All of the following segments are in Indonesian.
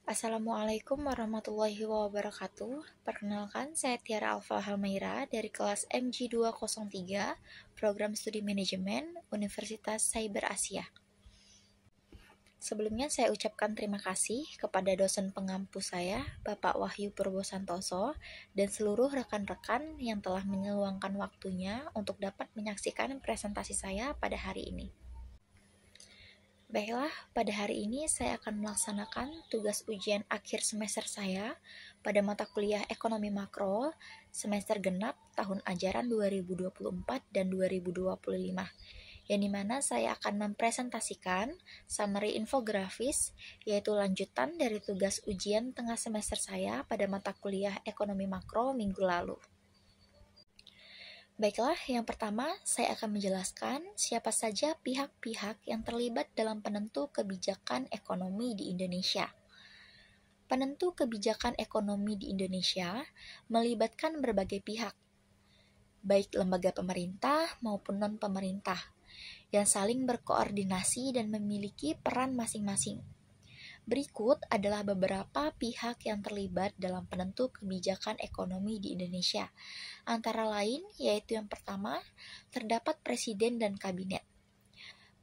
Assalamualaikum warahmatullahi wabarakatuh. Perkenalkan, saya Tiara Alfa Halmaira dari kelas MG203, Program Studi Manajemen, Universitas Cyber Asia. Sebelumnya saya ucapkan terima kasih kepada dosen pengampu saya, Bapak Wahyu Purwosantoso, dan seluruh rekan-rekan yang telah meluangkan waktunya untuk dapat menyaksikan presentasi saya pada hari ini. Baiklah, pada hari ini saya akan melaksanakan tugas ujian akhir semester saya pada mata kuliah Ekonomi Makro semester genap tahun ajaran 2024 dan 2025, yang dimana saya akan mempresentasikan summary infografis, yaitu lanjutan dari tugas ujian tengah semester saya pada mata kuliah Ekonomi Makro minggu lalu. Baiklah, yang pertama saya akan menjelaskan siapa saja pihak-pihak yang terlibat dalam penentu kebijakan ekonomi di Indonesia. Penentu kebijakan ekonomi di Indonesia melibatkan berbagai pihak, baik lembaga pemerintah maupun non-pemerintah, yang saling berkoordinasi dan memiliki peran masing-masing. Berikut adalah beberapa pihak yang terlibat dalam penentu kebijakan ekonomi di Indonesia. Antara lain, yaitu yang pertama, terdapat Presiden dan Kabinet.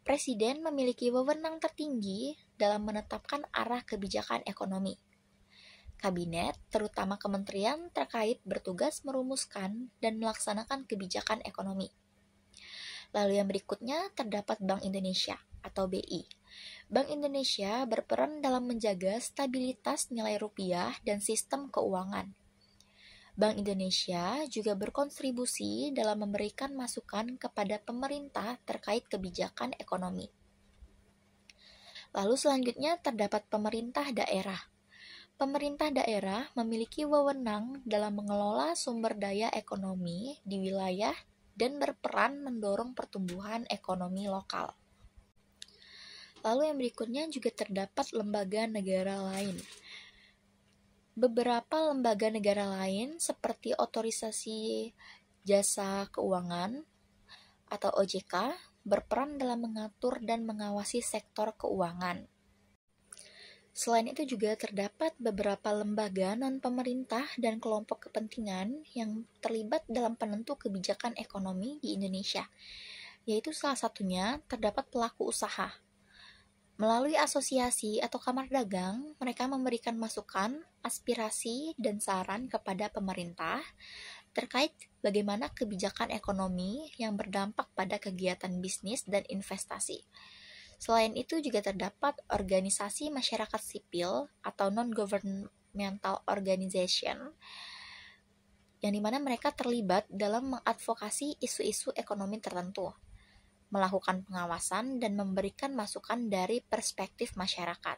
Presiden memiliki wewenang tertinggi dalam menetapkan arah kebijakan ekonomi. Kabinet, terutama kementerian terkait, bertugas merumuskan dan melaksanakan kebijakan ekonomi. Lalu yang berikutnya terdapat Bank Indonesia atau BI. Bank Indonesia berperan dalam menjaga stabilitas nilai rupiah dan sistem keuangan. Bank Indonesia juga berkontribusi dalam memberikan masukan kepada pemerintah terkait kebijakan ekonomi. Lalu selanjutnya terdapat pemerintah daerah. Pemerintah daerah memiliki wewenang dalam mengelola sumber daya ekonomi di wilayah dan berperan mendorong pertumbuhan ekonomi lokal. Lalu yang berikutnya juga terdapat lembaga negara lain. Beberapa lembaga negara lain seperti Otorisasi Jasa Keuangan atau OJK berperan dalam mengatur dan mengawasi sektor keuangan. Selain itu juga terdapat beberapa lembaga non-pemerintah dan kelompok kepentingan yang terlibat dalam penentu kebijakan ekonomi di Indonesia, yaitu salah satunya terdapat pelaku usaha. Melalui asosiasi atau kamar dagang, mereka memberikan masukan, aspirasi, dan saran kepada pemerintah terkait bagaimana kebijakan ekonomi yang berdampak pada kegiatan bisnis dan investasi. Selain itu juga terdapat organisasi masyarakat sipil atau non-governmental organization, yang dimana mereka terlibat dalam mengadvokasi isu-isu ekonomi tertentu, melakukan pengawasan dan memberikan masukan dari perspektif masyarakat.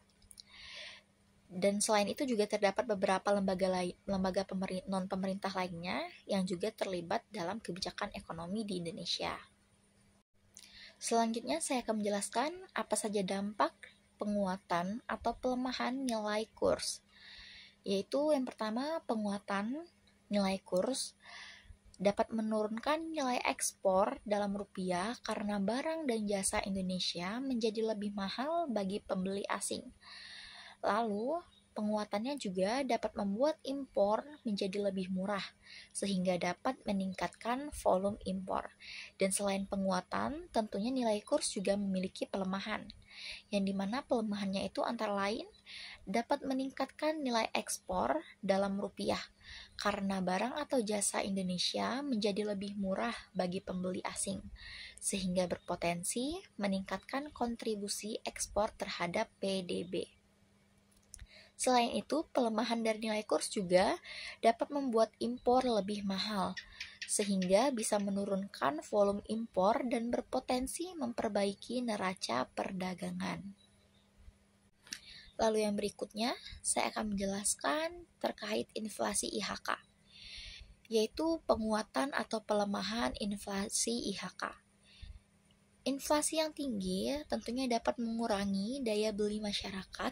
Dan selain itu juga terdapat beberapa lembaga non-pemerintah lainnya yang juga terlibat dalam kebijakan ekonomi di Indonesia. Selanjutnya saya akan menjelaskan apa saja dampak penguatan atau pelemahan nilai kurs. Yaitu yang pertama, penguatan nilai kurs dapat menurunkan nilai ekspor dalam rupiah karena barang dan jasa Indonesia menjadi lebih mahal bagi pembeli asing. Lalu, penguatannya juga dapat membuat impor menjadi lebih murah, sehingga dapat meningkatkan volume impor. Dan selain penguatan, tentunya nilai kurs juga memiliki pelemahan, yang dimana pelemahannya itu antara lain dapat meningkatkan nilai ekspor dalam rupiah, karena barang atau jasa Indonesia menjadi lebih murah bagi pembeli asing, sehingga berpotensi meningkatkan kontribusi ekspor terhadap PDB. Selain itu, pelemahan dari nilai kurs juga dapat membuat impor lebih mahal, sehingga bisa menurunkan volume impor dan berpotensi memperbaiki neraca perdagangan. Lalu yang berikutnya, saya akan menjelaskan terkait inflasi IHK, yaitu penguatan atau pelemahan inflasi IHK. Inflasi yang tinggi tentunya dapat mengurangi daya beli masyarakat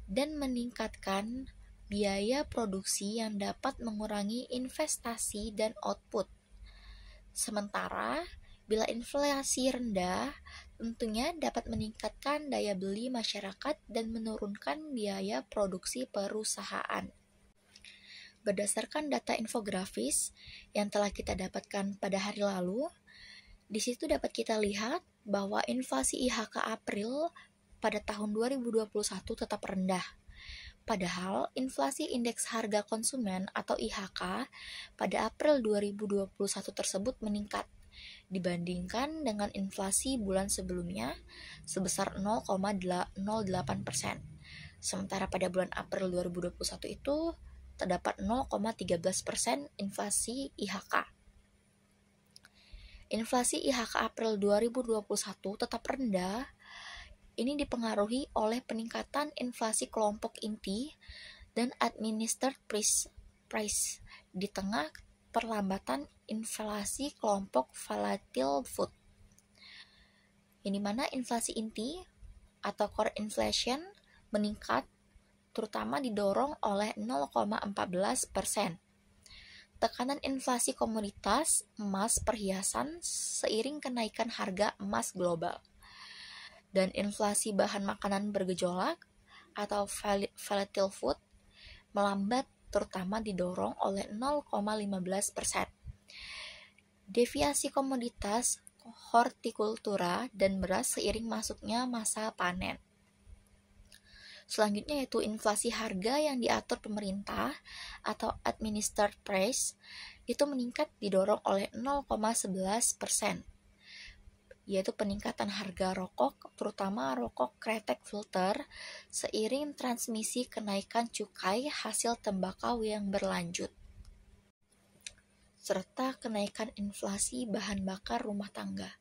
dan meningkatkan biaya produksi yang dapat mengurangi investasi dan output. Sementara, Bila inflasi rendah, tentunya dapat meningkatkan daya beli masyarakat dan menurunkan biaya produksi perusahaan. Berdasarkan data infografis yang telah kita dapatkan pada hari lalu, di situ dapat kita lihat bahwa inflasi IHK April pada tahun 2021 tetap rendah. Padahal inflasi indeks harga konsumen atau IHK pada April 2021 tersebut meningkat dibandingkan dengan inflasi bulan sebelumnya sebesar 0,08%. Sementara pada bulan April 2021 itu terdapat 0,13% inflasi IHK. Inflasi IHK April 2021 tetap rendah. Ini dipengaruhi oleh peningkatan inflasi kelompok inti dan administered price di tengah perlambatan inflasi kelompok volatile food. Yang dimana inflasi inti atau core inflation meningkat terutama didorong oleh 0,14%. Tekanan inflasi komoditas emas perhiasan seiring kenaikan harga emas global. Dan inflasi bahan makanan bergejolak atau volatile food melambat terutama didorong oleh 0,15%. Deviasi komoditas hortikultura dan beras seiring masuknya masa panen. Selanjutnya yaitu inflasi harga yang diatur pemerintah atau administered price itu meningkat didorong oleh 0,11%. Yaitu peningkatan harga rokok, terutama rokok kretek filter, seiring transmisi kenaikan cukai hasil tembakau yang berlanjut, serta kenaikan inflasi bahan bakar rumah tangga.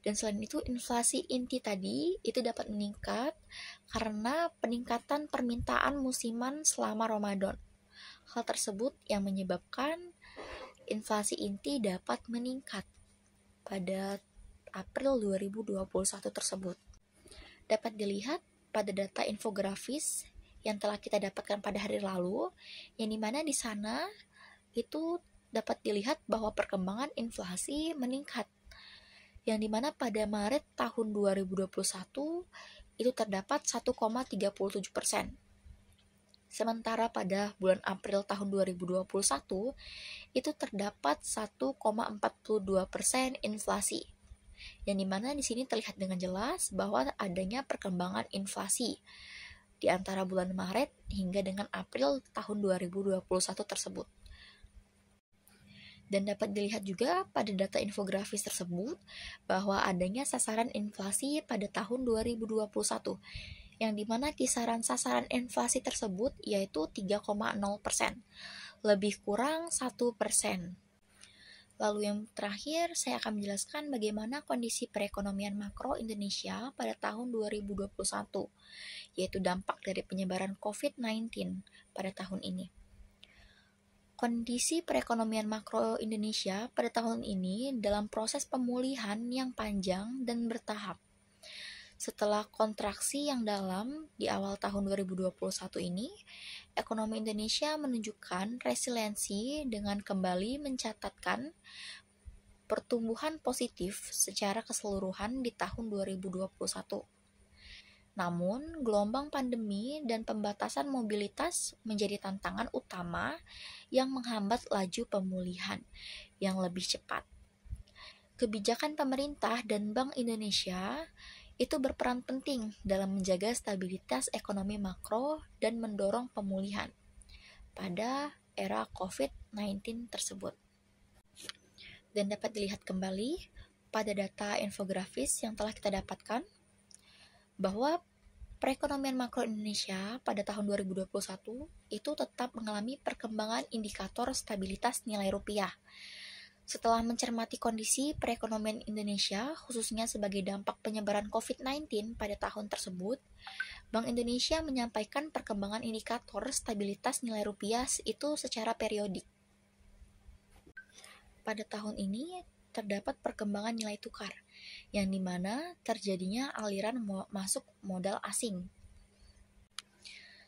Dan selain itu, inflasi inti tadi itu dapat meningkat karena peningkatan permintaan musiman selama Ramadan. Hal tersebut yang menyebabkan inflasi inti dapat meningkat pada April 2021 tersebut. Dapat dilihat pada data infografis yang telah kita dapatkan pada hari lalu, yang dimana di sana itu dapat dilihat bahwa perkembangan inflasi meningkat, yang dimana pada Maret tahun 2021 itu terdapat 1,37%. Sementara pada bulan April tahun 2021 itu terdapat 1,42% inflasi. Yang dimana di sini terlihat dengan jelas bahwa adanya perkembangan inflasi di antara bulan Maret hingga dengan April tahun 2021 tersebut. Dan dapat dilihat juga pada data infografis tersebut bahwa adanya sasaran inflasi pada tahun 2021, yang dimana kisaran sasaran inflasi tersebut yaitu 3,0%, lebih kurang 1%. Lalu yang terakhir, saya akan menjelaskan bagaimana kondisi perekonomian makro Indonesia pada tahun 2021, yaitu dampak dari penyebaran COVID-19 pada tahun ini. Kondisi perekonomian makro Indonesia pada tahun ini dalam proses pemulihan yang panjang dan bertahap. Setelah kontraksi yang dalam di awal tahun 2021 ini, ekonomi Indonesia menunjukkan resiliensi dengan kembali mencatatkan pertumbuhan positif secara keseluruhan di tahun 2021. Namun, gelombang pandemi dan pembatasan mobilitas menjadi tantangan utama yang menghambat laju pemulihan yang lebih cepat. Kebijakan pemerintah dan Bank Indonesia itu berperan penting dalam menjaga stabilitas ekonomi makro dan mendorong pemulihan pada era COVID-19 tersebut. Dan dapat dilihat kembali pada data infografis yang telah kita dapatkan bahwa perekonomian makro Indonesia pada tahun 2021 itu tetap mengalami perkembangan indikator stabilitas nilai rupiah. Setelah mencermati kondisi perekonomian Indonesia, khususnya sebagai dampak penyebaran COVID-19 pada tahun tersebut, Bank Indonesia menyampaikan perkembangan indikator stabilitas nilai rupiah itu secara periodik. Pada tahun ini, terdapat perkembangan nilai tukar, yang dimana terjadinya aliran masuk modal asing.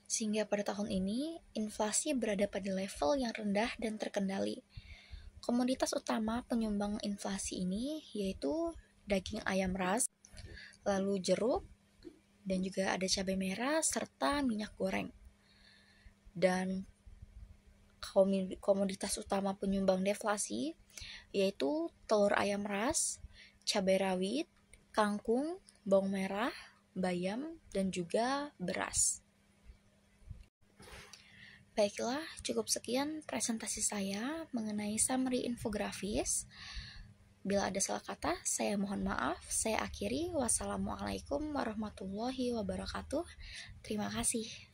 Sehingga pada tahun ini, inflasi berada pada level yang rendah dan terkendali. Komoditas utama penyumbang inflasi ini yaitu daging ayam ras, lalu jeruk, dan juga ada cabai merah serta minyak goreng. Dan komoditas utama penyumbang deflasi yaitu telur ayam ras, cabai rawit, kangkung, bawang merah, bayam, dan juga beras. Baiklah, cukup sekian presentasi saya mengenai summary infografis. Bila ada salah kata, saya mohon maaf. Saya akhiri. Wassalamualaikum warahmatullahi wabarakatuh. Terima kasih.